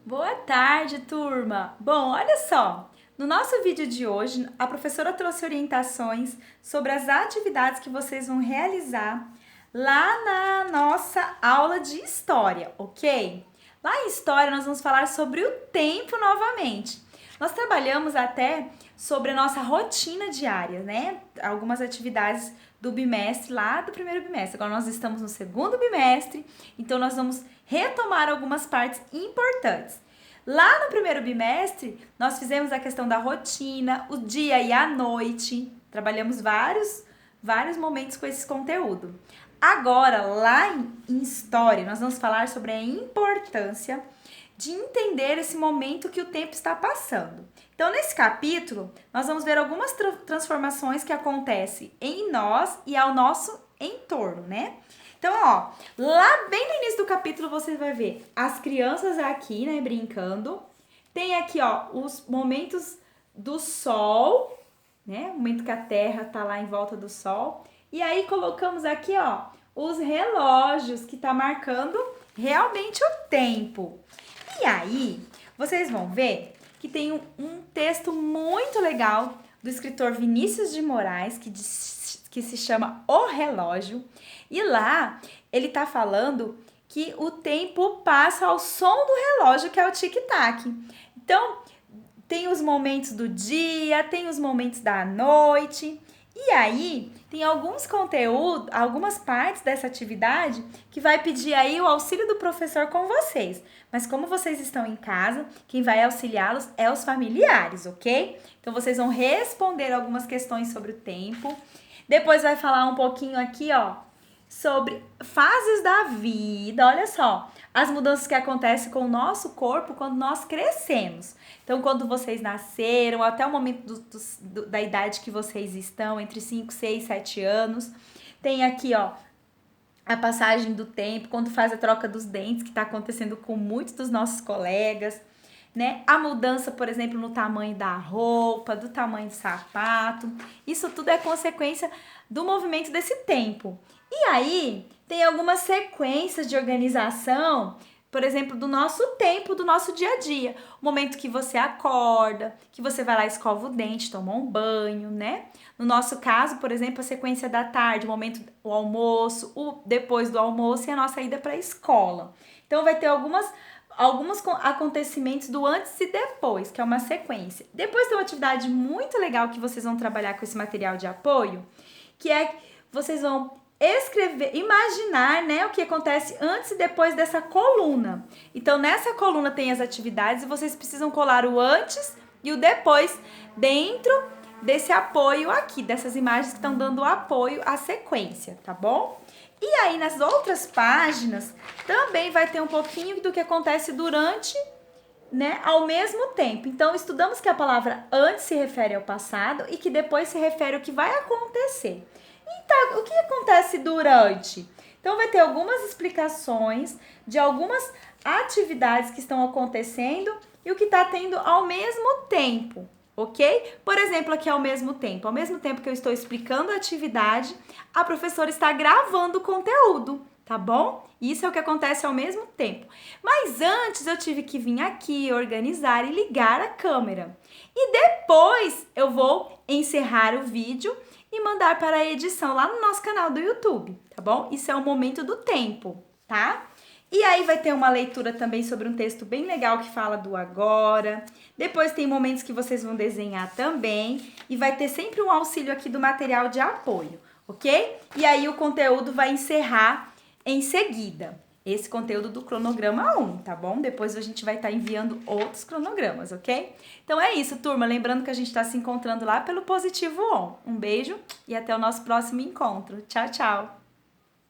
Boa tarde, turma! Bom, olha só, no nosso vídeo de hoje, a professora trouxe orientações sobre as atividades que vocês vão realizar lá na nossa aula de história, ok? Lá em história, nós vamos falar sobre o tempo novamente. Nós trabalhamos até sobre a nossa rotina diária, né? Algumas atividades do bimestre, lá do primeiro bimestre. Agora nós estamos no segundo bimestre, então nós vamos retomar algumas partes importantes. Lá no primeiro bimestre, nós fizemos a questão da rotina, o dia e a noite. Trabalhamos vários momentos com esse conteúdo. Agora, lá em história, nós vamos falar sobre a importância de entender esse momento que o tempo está passando. Então, nesse capítulo, nós vamos ver algumas transformações que acontecem em nós e ao nosso entorno, né? Então, ó, lá bem no início do capítulo você vai ver as crianças aqui, né, brincando. Tem aqui, ó, os momentos do sol, né? O momento que a Terra tá lá em volta do sol. E aí colocamos aqui, ó, os relógios que tá marcando realmente o tempo. E aí, vocês vão ver que tem um texto muito legal do escritor Vinícius de Moraes, que se chama O Relógio. E lá, ele tá falando que o tempo passa ao som do relógio, que é o tic-tac. Então, tem os momentos do dia, tem os momentos da noite. E aí, tem alguns conteúdos, algumas partes dessa atividade que vai pedir aí o auxílio do professor com vocês. Mas como vocês estão em casa, quem vai auxiliá-los é os familiares, ok? Então, vocês vão responder algumas questões sobre o tempo. Depois vai falar um pouquinho aqui, ó, sobre fases da vida. Olha só, as mudanças que acontecem com o nosso corpo quando nós crescemos. Então, quando vocês nasceram, até o momento da idade que vocês estão, entre 5, 6, 7 anos. Tem aqui, ó, a passagem do tempo, quando faz a troca dos dentes, que está acontecendo com muitos dos nossos colegas, né? A mudança, por exemplo, no tamanho da roupa, do tamanho do sapato. Isso tudo é consequência do movimento desse tempo. E aí, tem algumas sequências de organização, por exemplo, do nosso tempo, do nosso dia a dia. O momento que você acorda, que você vai lá, escova o dente, toma um banho, né? No nosso caso, por exemplo, a sequência da tarde, o momento do almoço, o depois do almoço e a nossa ida para a escola. Então, vai ter alguns acontecimentos do antes e depois, que é uma sequência. Depois tem uma atividade muito legal que vocês vão trabalhar com esse material de apoio, que é vocês vão escrever, imaginar, né, o que acontece antes e depois dessa coluna. Então, nessa coluna tem as atividades e vocês precisam colar o antes e o depois dentro desse apoio aqui, dessas imagens que estão dando apoio à sequência, tá bom? E aí, nas outras páginas, também vai ter um pouquinho do que acontece durante, né, ao mesmo tempo. Então, estudamos que a palavra antes se refere ao passado e que depois se refere ao que vai acontecer. Então, o que acontece durante? Então, vai ter algumas explicações de algumas atividades que estão acontecendo e o que está tendo ao mesmo tempo, ok? Por exemplo, aqui ao mesmo tempo que eu estou explicando a atividade, a professora está gravando o conteúdo, tá bom? Isso é o que acontece ao mesmo tempo. Mas antes eu tive que vir aqui, organizar e ligar a câmera. E depois eu vou encerrar o vídeo e mandar para a edição lá no nosso canal do YouTube, tá bom? Isso é o momento do tempo, tá? E aí vai ter uma leitura também sobre um texto bem legal que fala do agora. Depois tem momentos que vocês vão desenhar também. E vai ter sempre um auxílio aqui do material de apoio, ok? E aí o conteúdo vai encerrar em seguida. Esse conteúdo do cronograma 1, tá bom? Depois a gente vai estar enviando outros cronogramas, ok? Então é isso, turma. Lembrando que a gente está se encontrando lá pelo Positivo On. Um beijo e até o nosso próximo encontro. Tchau, tchau!